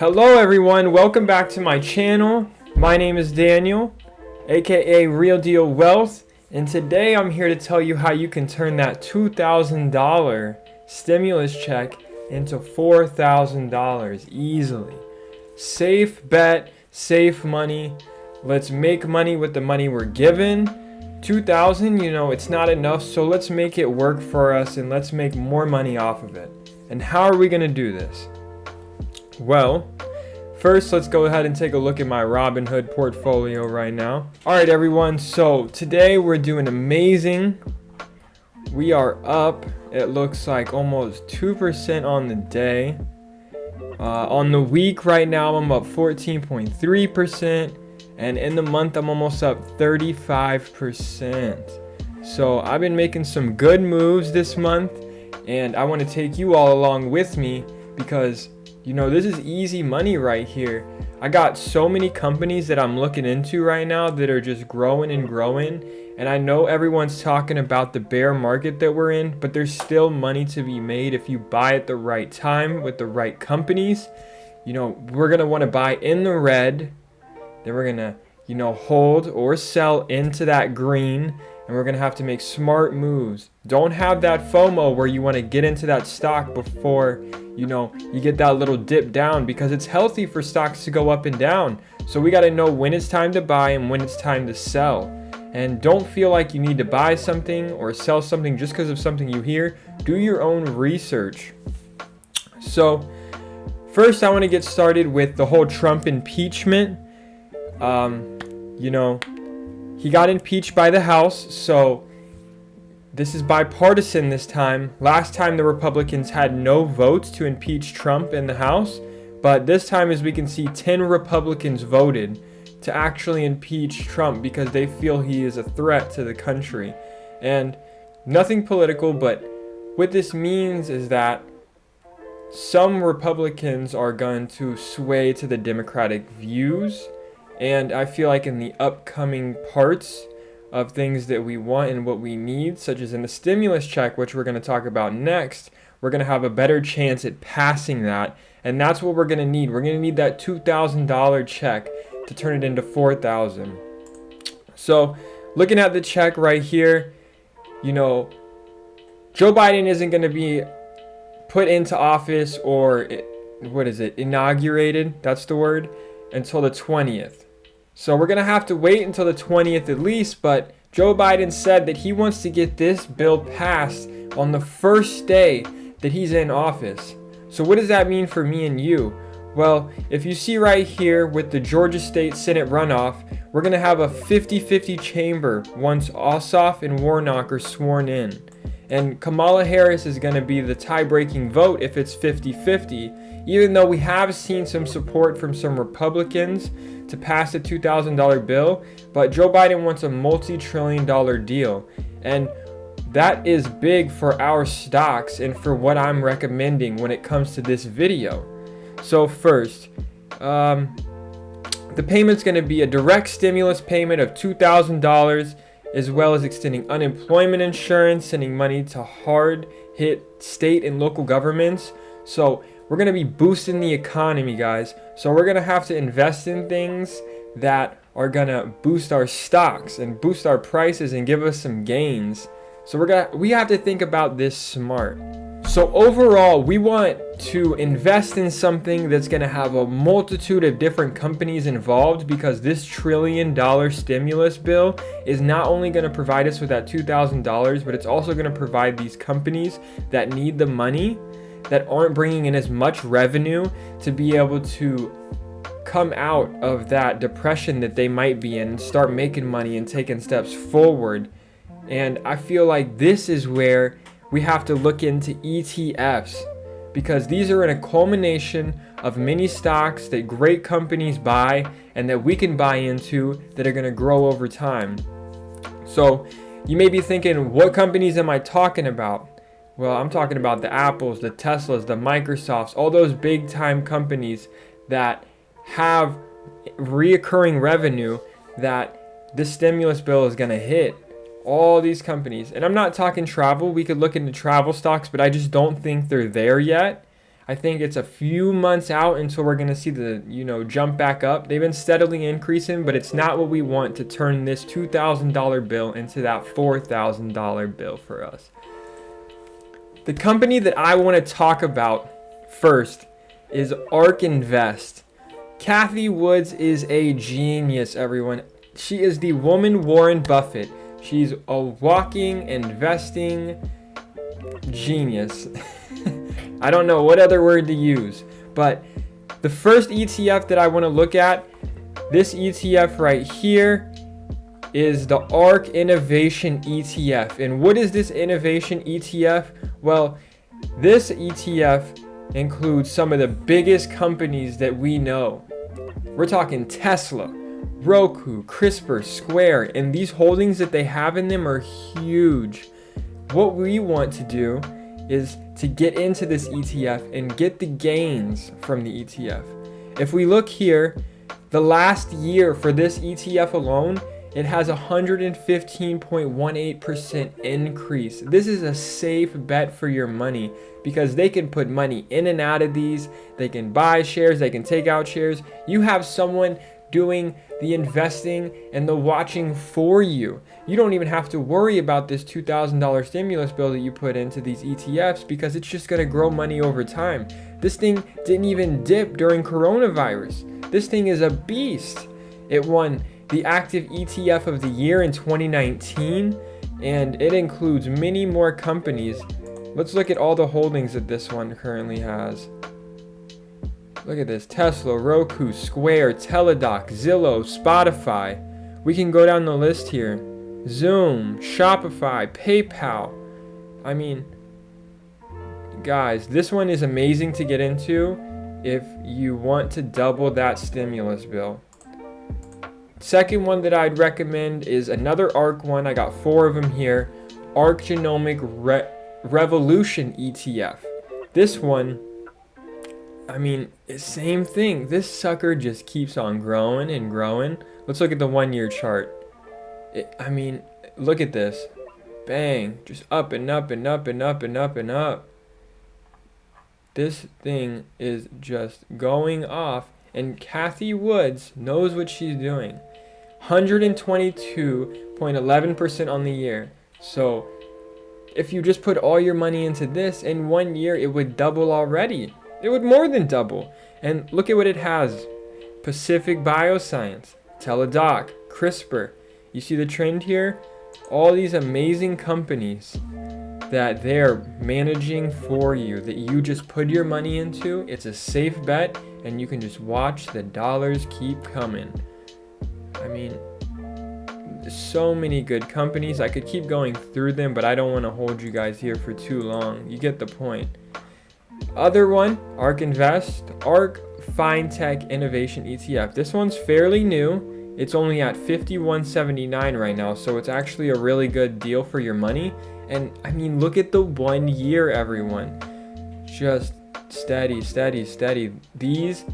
Hello everyone, welcome back to my channel. My name is Daniel, aka Real Deal Wealth, and today I'm here to tell you how you can turn that $2,000 stimulus check into $4,000 easily. Safe bet, safe money. Let's make money with the money we're given. 2,000, it's not enough, so let's make it work for us and let's make more money off of it. And how are we going to do this? Well, first let's go ahead and take a look at my Robinhood portfolio right now. Alright everyone, so today we're doing amazing. We are up, it looks like almost 2% on the day. On the week right now I'm up 14.3%. And in the month, I'm almost up 35%. So I've been making some good moves this month. And I want to take you all along with me because, this is easy money right here. I got so many companies that I'm looking into right now that are just growing and growing. And I know everyone's talking about the bear market that we're in, but there's still money to be made if you buy at the right time with the right companies. We're going to want to buy in the red. Then we're gonna, hold or sell into that green, and we're gonna have to make smart moves. Don't have that FOMO where you want to get into that stock before, you get that little dip down, because it's healthy for stocks to go up and down. So we gotta know when it's time to buy and when it's time to sell. And don't feel like you need to buy something or sell something just because of something you hear. Do your own research. So first I want to get started with the whole Trump impeachment. He got impeached by the House, so this is bipartisan this time. Last time the Republicans had no votes to impeach Trump in the House, but this time, as we can see, 10 Republicans voted to actually impeach Trump because they feel he is a threat to the country. And nothing political, but what this means is that some Republicans are going to sway to the Democratic views. And I feel like in the upcoming parts of things that we want and what we need, such as in the stimulus check, which we're going to talk about next, we're going to have a better chance at passing that. And that's what we're going to need. We're going to need that $2,000 check to turn it into $4,000. So looking at the check right here, Joe Biden isn't going to be put into office or, inaugurated, that's the word, until the 20th. So we're going to have to wait until the 20th at least, but Joe Biden said that he wants to get this bill passed on the first day that he's in office. So what does that mean for me and you? Well, if you see right here with the Georgia State Senate runoff, we're going to have a 50-50 chamber once Ossoff and Warnock are sworn in. And Kamala Harris is going to be the tie-breaking vote if it's 50-50, even though we have seen some support from some Republicans to pass the $2,000 bill, but Joe Biden wants a multi-trillion-dollar deal. And that is big for our stocks and for what I'm recommending when it comes to this video. So first, the payment's going to be a direct stimulus payment of $2,000, as well as extending unemployment insurance, sending money to hard-hit state and local governments. So we're going to be boosting the economy, guys. So we're going to have to invest in things that are going to boost our stocks and boost our prices and give us some gains. So we have to think about this smart. So overall, we want to invest in something that's going to have a multitude of different companies involved, because this $1 trillion stimulus bill is not only going to provide us with that $2,000, but it's also going to provide these companies that need the money, that aren't bringing in as much revenue, to be able to come out of that depression that they might be in and start making money and taking steps forward. And I feel like this is where we have to look into ETFs, because these are in a culmination of many stocks that great companies buy and that we can buy into that are going to grow over time. So you may be thinking, what companies am I talking about? Well, I'm talking about the Apples, the Teslas, the Microsofts, all those big time companies that have reoccurring revenue that this stimulus bill is going to hit. All these companies. And I'm not talking travel. We could look into travel stocks, but I just don't think they're there yet. I think it's a few months out until we're going to see the, jump back up. They've been steadily increasing, but it's not what we want to turn this $2,000 bill into that $4,000 bill for us. The company that I want to talk about first is ARK Invest. Cathie Woods is a genius, everyone. She is the woman Warren Buffett. She's a walking investing genius. I don't know what other word to use, but the first ETF that I want to look at, this ETF right here, is the ARK Innovation ETF. And what is this Innovation ETF? Well, this ETF includes some of the biggest companies that we know. We're talking Tesla, Roku, CRISPR, Square, and these holdings that they have in them are huge. What we want to do is to get into this ETF and get the gains from the ETF. If we look here, the last year for this ETF alone, it has a 115.18% increase. This is a safe bet for your money because they can put money in and out of these. They can buy shares, they can take out shares. You have someone doing the investing and the watching for you. You don't even have to worry about this $2,000 stimulus bill that you put into these ETFs because it's just going to grow money over time. This thing didn't even dip during coronavirus. This thing is a beast. It won the active ETF of the year in 2019, and it includes many more companies. Let's look at all the holdings that this one currently has. Look at this: Tesla, Roku, Square, Teladoc, Zillow, Spotify. We can go down the list here. Zoom, Shopify, PayPal. I mean, guys, this one is amazing to get into if you want to double that stimulus bill. Second one that I'd recommend is another ARK one. I got 4 of them here. ARK Genomic Revolution ETF. This one, I mean, same thing. This sucker just keeps on growing and growing. Let's look at the 1-year chart. Look at this. Bang. Just up and up and up and up and up and up. This thing is just going off. And Cathie Woods knows what she's doing. 122.11% on the year. So if you just put all your money into this, in 1 year it would double already. It would more than double. And look at what it has. Pacific Bioscience, Teladoc, CRISPR. You see the trend here? All these amazing companies that they're managing for you, that you just put your money into. It's a safe bet, and you can just watch the dollars keep coming. I mean, there's so many good companies. I could keep going through them, but I don't want to hold you guys here for too long. You get the point. Other one, ARK Invest, ARK FinTech Innovation ETF. This one's fairly new. It's only at $51.79 right now, so it's actually a really good deal for your money. And I mean, look at the 1 year, everyone. Just steady, steady, steady. These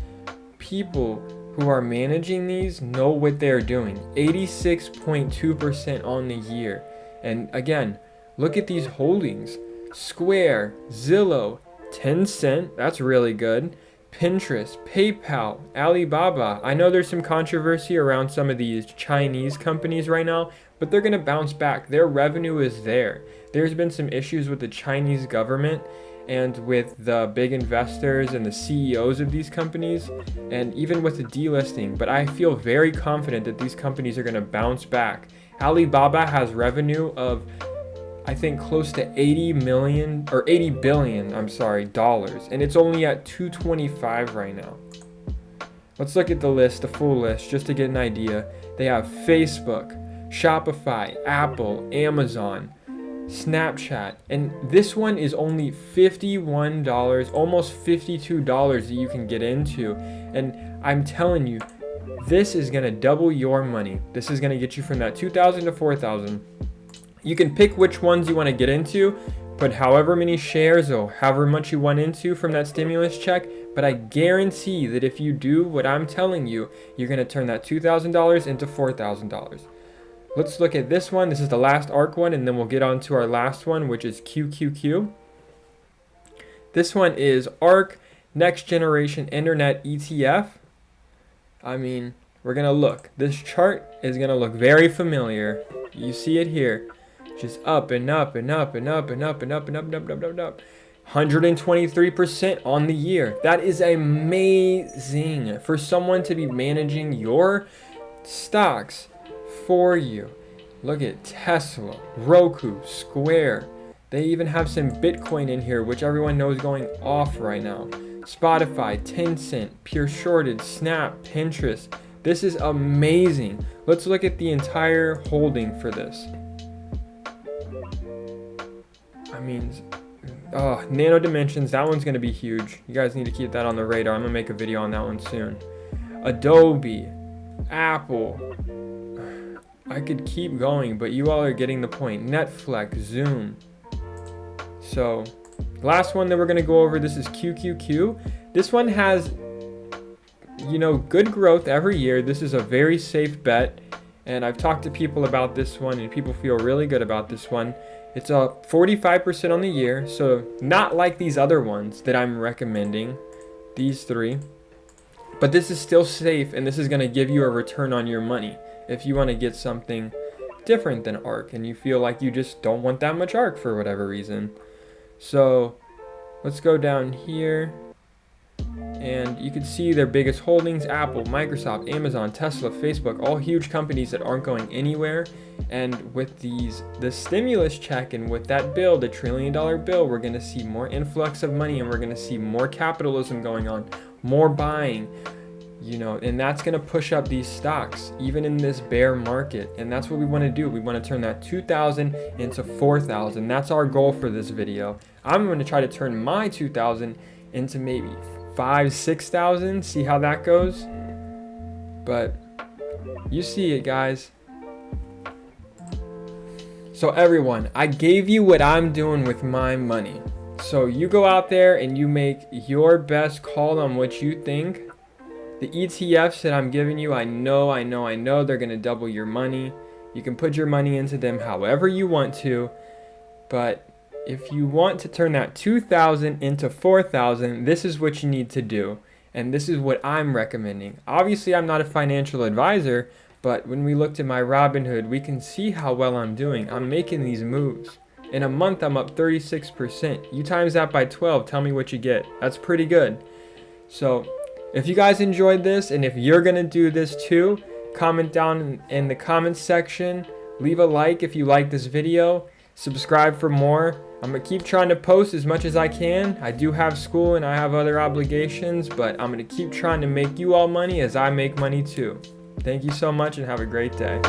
people who are managing these know what they're doing. 86.2% on the year. And again, look at these holdings. Square, Zillow, Tencent, that's really good. Pinterest, PayPal, Alibaba. I know there's some controversy around some of these Chinese companies right now, but they're going to bounce back. Their revenue is there. There's been some issues with the Chinese government and with the big investors and the CEOs of these companies, and even with the delisting, but I feel very confident that these companies are going to bounce back. Alibaba has revenue of, I think, close to 80 billion, dollars, and it's only at 225 right now. Let's look at the list, the full list, just to get an idea. They have Facebook, Shopify, Apple, Amazon, Snapchat, and this one is only $51, almost $52 that you can get into. And I'm telling you, this is going to double your money. This is going to get you from that $2,000 to $4,000. You can pick which ones you want to get into, put however many shares or however much you want into from that stimulus check, but I guarantee that if you do what I'm telling you, you're going to turn that $2,000 into $4,000. Let's look at this one. This is the last ARK one, and then we'll get on to our last one, which is QQQ. This one is ARK Next Generation Internet ETF. I mean, we're going to look. This chart is going to look very familiar. You see it here. Just up and up and up and up and up and up and up and up and up and up. 123% on the year. That is amazing for someone to be managing your stocks for you. Look at Tesla, Roku, Square. They even have some Bitcoin in here, which everyone knows going off right now. Spotify, Tencent, Pure Shorted, Snap, Pinterest. This is amazing. Let's look at the entire holding for this. I mean, Nano Dimensions, that one's going to be huge. You guys need to keep that on the radar. I'm going to make a video on that one soon. Adobe, Apple. I could keep going, but you all are getting the point. Netflix, Zoom. So, last one that we're going to go over, this is QQQ. This one has, good growth every year. This is a very safe bet. And I've talked to people about this one, and people feel really good about this one. It's a 45% on the year, so not like these other ones that I'm recommending, these three. But this is still safe, and this is going to give you a return on your money if you want to get something different than ARK, and you feel like you just don't want that much ARK for whatever reason. So let's go down here. And you can see their biggest holdings: Apple, Microsoft, Amazon, Tesla, Facebook, all huge companies that aren't going anywhere. And with the stimulus check and with that bill, the $1 trillion bill, we're going to see more influx of money, and we're going to see more capitalism going on, more buying, and that's going to push up these stocks even in this bear market. And that's what we want to do. We want to turn that 2,000 into 4,000. That's our goal for this video. I'm going to try to turn my 2,000 into maybe 5,000-6,000, see how that goes. But you see it, guys. So everyone, I gave you what I'm doing with my money. So you go out there and you make your best call on what you think. The ETFs that I'm giving you, I know they're going to double your money. You can put your money into them however you want to. But if you want to turn that 2,000 into 4,000, this is what you need to do. And this is what I'm recommending. Obviously, I'm not a financial advisor, but when we looked at my Robinhood, we can see how well I'm doing. I'm making these moves. In a month, I'm up 36%. You times that by 12, tell me what you get. That's pretty good. So if you guys enjoyed this, and if you're going to do this too, comment down in the comments section. Leave a like if you like this video. Subscribe for more. I'm going to keep trying to post as much as I can. I do have school and I have other obligations, but I'm going to keep trying to make you all money as I make money too. Thank you so much and have a great day.